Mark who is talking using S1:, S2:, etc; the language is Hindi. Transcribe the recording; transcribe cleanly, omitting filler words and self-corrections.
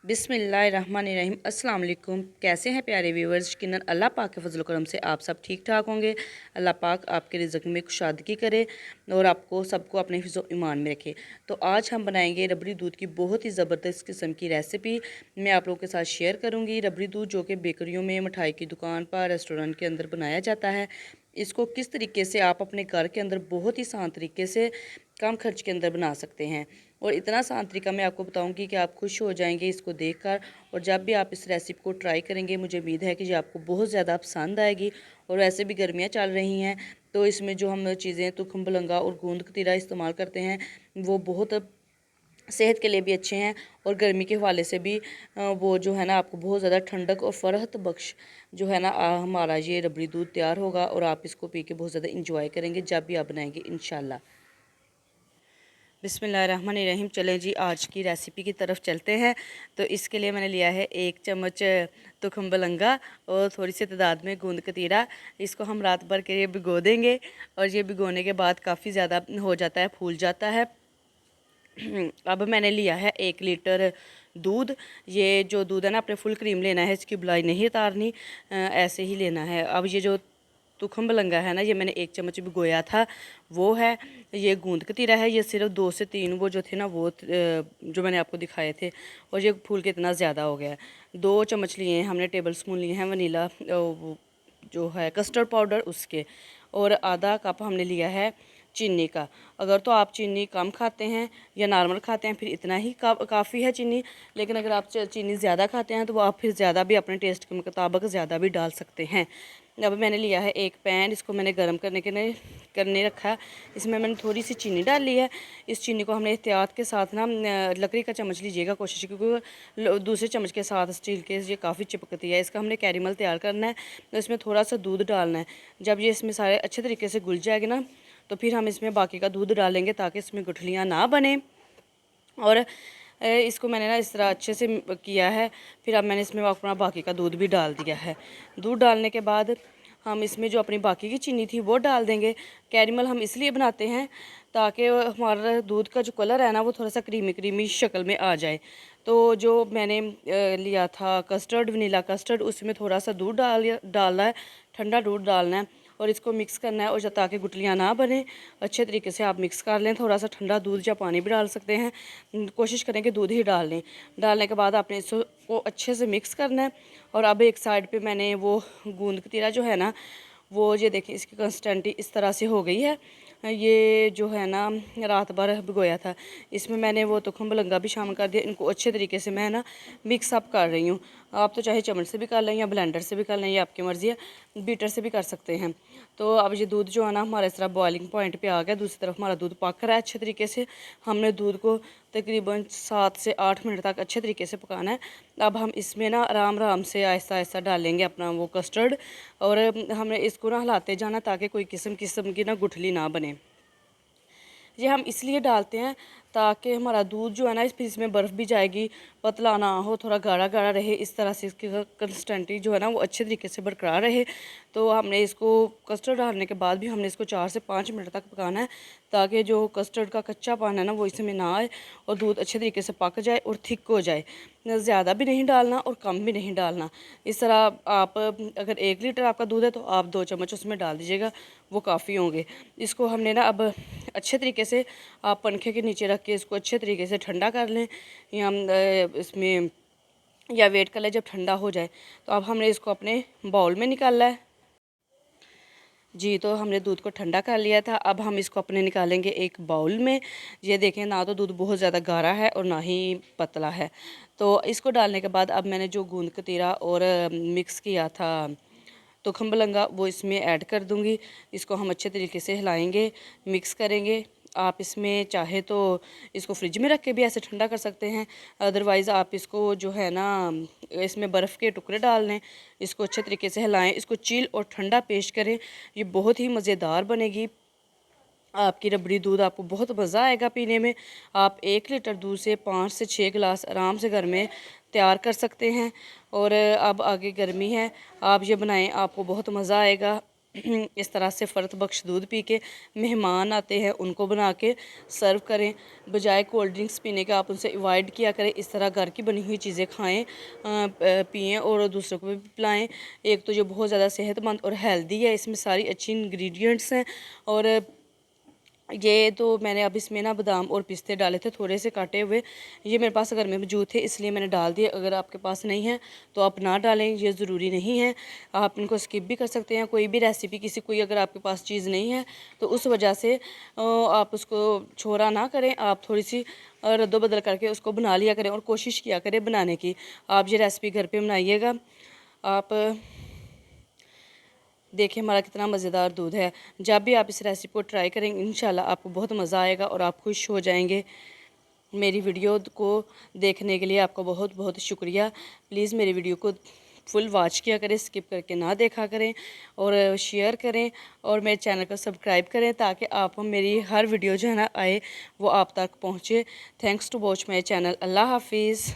S1: बिस्मिल्लाहिर्रहमानिर्रहीम। अस्सलाम वालेकुम। कैसे हैं प्यारे व्यूवर्स? यकीनन अल्लाह पाक के फजल करम से आप सब ठीक ठाक होंगे। अल्लाह पाक आपके रिज़्क़ में कुशादगी करे और आपको सबको अपने हिफ्ज़ ईमान में रखे। तो आज हम बनाएंगे रबड़ी दूध की बहुत ही ज़बरदस्त किस्म की रेसिपी मैं आप लोगों के साथ शेयर करूँगी। रबड़ी दूध जो कि बेकरियों में, मिठाई की दुकान पर, रेस्टोरेंट के अंदर बनाया जाता है, इसको किस तरीके से आप अपने घर के अंदर बहुत ही आसान तरीके से कम खर्च के अंदर बना सकते हैं। और इतना आसान तरीका मैं आपको बताऊंगी कि आप खुश हो जाएंगे इसको देखकर। और जब भी आप इस रेसिपी को ट्राई करेंगे, मुझे उम्मीद है कि ये आपको बहुत ज़्यादा पसंद आएगी। और वैसे भी गर्मियाँ चल रही हैं, तो इसमें जो हम चीज़ें तुखम बलंगा और गूंद कतीरा इस्तेमाल करते हैं, वो बहुत सेहत के लिए भी अच्छे हैं। और गर्मी के हवाले से भी वो जो है ना, आपको बहुत ज़्यादा ठंडक और फ़रहत बख्श जो है ना, हमारा ये रबड़ी दूध तैयार होगा। और आप इसको पी के बहुत ज़्यादा इंजॉय करेंगे जब भी आप बनाएंगे इंशाल्लाह। बिस्मिल्लाहिर्रहमानिर्रहीम। चलें जी, आज की रेसिपी की तरफ चलते हैं। तो इसके लिए मैंने लिया है 1 चम्मच तुखम बलंगा और थोड़ी सी तादाद में गूंद कतीरा। इसको हम रात भर के लिए भिगो देंगे और ये भिगोने के बाद काफ़ी ज़्यादा हो जाता है, फूल जाता है। अब मैंने लिया है 1 लीटर दूध। ये जो दूध है ना, अपने फुल क्रीम लेना है, इसकी बुलाई नहीं उतारनी, ऐसे ही लेना है। अब ये जो तुखम बलंगा है ना, ये मैंने 1 चम्मच भिगोया था, वो है। ये गूंद कतीरा है, ये सिर्फ 2 से 3 वो जो थे ना, वो जो मैंने आपको दिखाए थे। और ये फूल के इतना ज़्यादा हो गया है। 2 चम्मच लिए हैं हमने, टेबल स्पून लिए हैं वनीला जो है कस्टर्ड पाउडर उसके। और आधा कप हमने लिया है चीनी का। अगर तो आप चीनी कम खाते हैं या नॉर्मल खाते हैं, फिर इतना ही काफ़ी है चीनी। लेकिन अगर आप चीनी ज़्यादा खाते हैं, तो वो आप फिर ज़्यादा भी अपने टेस्ट के मुताबिक ज़्यादा भी डाल सकते हैं। अब मैंने लिया है एक पैन, इसको मैंने गर्म करने रखा। इसमें मैंने थोड़ी सी चीनी डाल ली है। इस चीनी को हमने एहतियात के साथ ना, लकड़ी का चम्मच लीजिएगा कोशिश, क्योंकि दूसरे चम्मच के साथ स्टील के ये काफ़ी चिपकती है। इसका हमने कैरेमल तैयार करना है, तो इसमें थोड़ा सा दूध डालना है। जब ये इसमें सारे अच्छे तरीके से घुल जाएगी ना, तो फिर हम इसमें बाकी का दूध डालेंगे ताकि इसमें गुठलियाँ ना बने। और इसको मैंने ना इस तरह अच्छे से किया है। फिर अब मैंने इसमें अपना बाकी का दूध भी डाल दिया है। दूध डालने के बाद हम इसमें जो अपनी बाकी की चीनी थी वो डाल देंगे। कैरेमल हम इसलिए बनाते हैं ताकि हमारा दूध का जो कलर है ना, वो थोड़ा सा क्रीमी क्रीमी शक्ल में आ जाए। तो जो मैंने लिया था कस्टर्ड, वनीला कस्टर्ड, उसमें थोड़ा सा दूध डालना है, ठंडा दूध डालना है। और इसको मिक्स करना है, और जब ताकि गुठलियाँ ना बने, अच्छे तरीके से आप मिक्स कर लें। थोड़ा सा ठंडा दूध या पानी भी डाल सकते हैं, कोशिश करें कि दूध ही डाल लें। डालने के बाद आपने इसको अच्छे से मिक्स करना है। और अब एक साइड पे मैंने वो गूंद कतीरा जो है ना, वो ये देखिए इसकी कंसिस्टेंसी इस तरह से हो गई है। ये जो है ना, रात भर भिगोया था, इसमें मैंने वो तुखम बलंगा भी शामिल कर दिया। इनको अच्छे तरीके से मैं ना मिक्स अप कर रही हूँ। आप तो चाहे चम्मच से भी कर लें या ब्लेंडर से भी कर लें, ये आपकी मर्ज़ी है, बीटर से भी कर सकते हैं। तो अब ये दूध जो है ना, हमारा इस तरह बॉइलिंग पॉइंट पे आ गया। दूसरी तरफ हमारा दूध पक रहा है अच्छे तरीके से। हमने दूध को तकरीबन 7 से 8 मिनट तक अच्छे तरीके से पकाना है। अब हम इसमें ना आराम आराम से आहिस्ता आहिस्ता डालेंगे अपना वो कस्टर्ड। और हमें इसको ना हिलाते जाना ताकि कोई किस्म किस्म की ना गुठली ना बने। ये हम इसलिए डालते हैं ताकि हमारा दूध जो है ना, फिर इसमें बर्फ़ भी जाएगी, पतला ना हो, थोड़ा गाढ़ा गाढ़ा रहे। इस तरह से इसकी कंसिस्टेंसी जो है ना, वो अच्छे तरीके से बरकरार रहे। तो हमने इसको कस्टर्ड डालने के बाद भी हमने इसको 4 से 5 मिनट तक पकाना है, ताकि जो कस्टर्ड का कच्चा पान है ना, वो इसमें ना आए और दूध अच्छे तरीके से पक जाए और थिक हो जाए। ज़्यादा भी नहीं डालना और कम भी नहीं डालना। इस तरह आप अगर 1 लीटर आपका दूध है, तो आप 2 चम्मच उसमें डाल दीजिएगा, वो काफ़ी होंगे। इसको हमने ना अब अच्छे तरीके से आप पंखे के नीचे रख के इसको अच्छे तरीके से ठंडा कर लें, या इसमें या वेट कर लें जब ठंडा हो जाए। तो अब हमने इसको अपने बाउल में निकाला है जी। तो हमने दूध को ठंडा कर लिया था, अब हम इसको अपने निकालेंगे एक बाउल में। ये देखें, ना तो दूध बहुत ज़्यादा गाढ़ा है और ना ही पतला है। तो इसको डालने के बाद अब मैंने जो गूंद कतीरा और मिक्स किया था तुखम बलंगा, वो इसमें ऐड कर दूंगी। इसको हम अच्छे तरीके से हिलाएंगे, मिक्स करेंगे। आप इसमें चाहे तो इसको फ्रिज में रख के भी ऐसे ठंडा कर सकते हैं। अदरवाइज़ आप इसको जो है ना, इसमें बर्फ़ के टुकड़े डाल लें, इसको अच्छे तरीके से हिलाएं, इसको चिल और ठंडा पेश करें। ये बहुत ही मज़ेदार बनेगी आपकी रबड़ी दूध, आपको बहुत मज़ा आएगा पीने में। आप 1 लीटर दूध से 5 से 6 गिलास आराम से घर में तैयार कर सकते हैं। और अब आगे गर्मी है, आप ये बनाएं, आपको बहुत मज़ा आएगा। इस तरह से फ़र्त बख्श दूध पी के मेहमान आते हैं उनको बना के सर्व करें। बजाय कोल्ड ड्रिंक्स पीने के आप उनसे अवॉइड किया करें। इस तरह घर की बनी हुई चीज़ें खाएं, पिएं और दूसरों को भी पिलाएं। एक तो जो बहुत ज़्यादा सेहतमंद और हेल्दी है, इसमें सारी अच्छी इंग्रेडिएंट्स हैं। और ये तो मैंने अब इसमें ना बादाम और पिस्ते डाले थे थोड़े से काटे हुए, ये मेरे पास घर में मौजूद थे इसलिए मैंने डाल दिए। अगर आपके पास नहीं है तो आप ना डालें, ये ज़रूरी नहीं है, आप इनको स्किप भी कर सकते हैं। कोई भी रेसिपी कोई अगर आपके पास चीज़ नहीं है तो उस वजह से आप उसको छोड़ा ना करें, आप थोड़ी सी रद्दो बदल करके उसको बना लिया करें और कोशिश किया करें बनाने की। आप ये रेसिपी घर पर बनाइएगा। आप देखिए हमारा कितना मज़ेदार दूध है। जब भी आप इस रेसिपी को ट्राई करेंगे इंशाल्लाह आपको बहुत मज़ा आएगा और आप खुश हो जाएंगे। मेरी वीडियो को देखने के लिए आपका बहुत बहुत शुक्रिया। प्लीज़ मेरी वीडियो को फुल वॉच किया करें, स्किप करके ना देखा करें और शेयर करें और मेरे चैनल को सब्सक्राइब करें ताकि आप मेरी हर वीडियो जो है ना आए वो आप तक पहुँचे। Thanks to watch my channel. अल्लाह हाफिज़।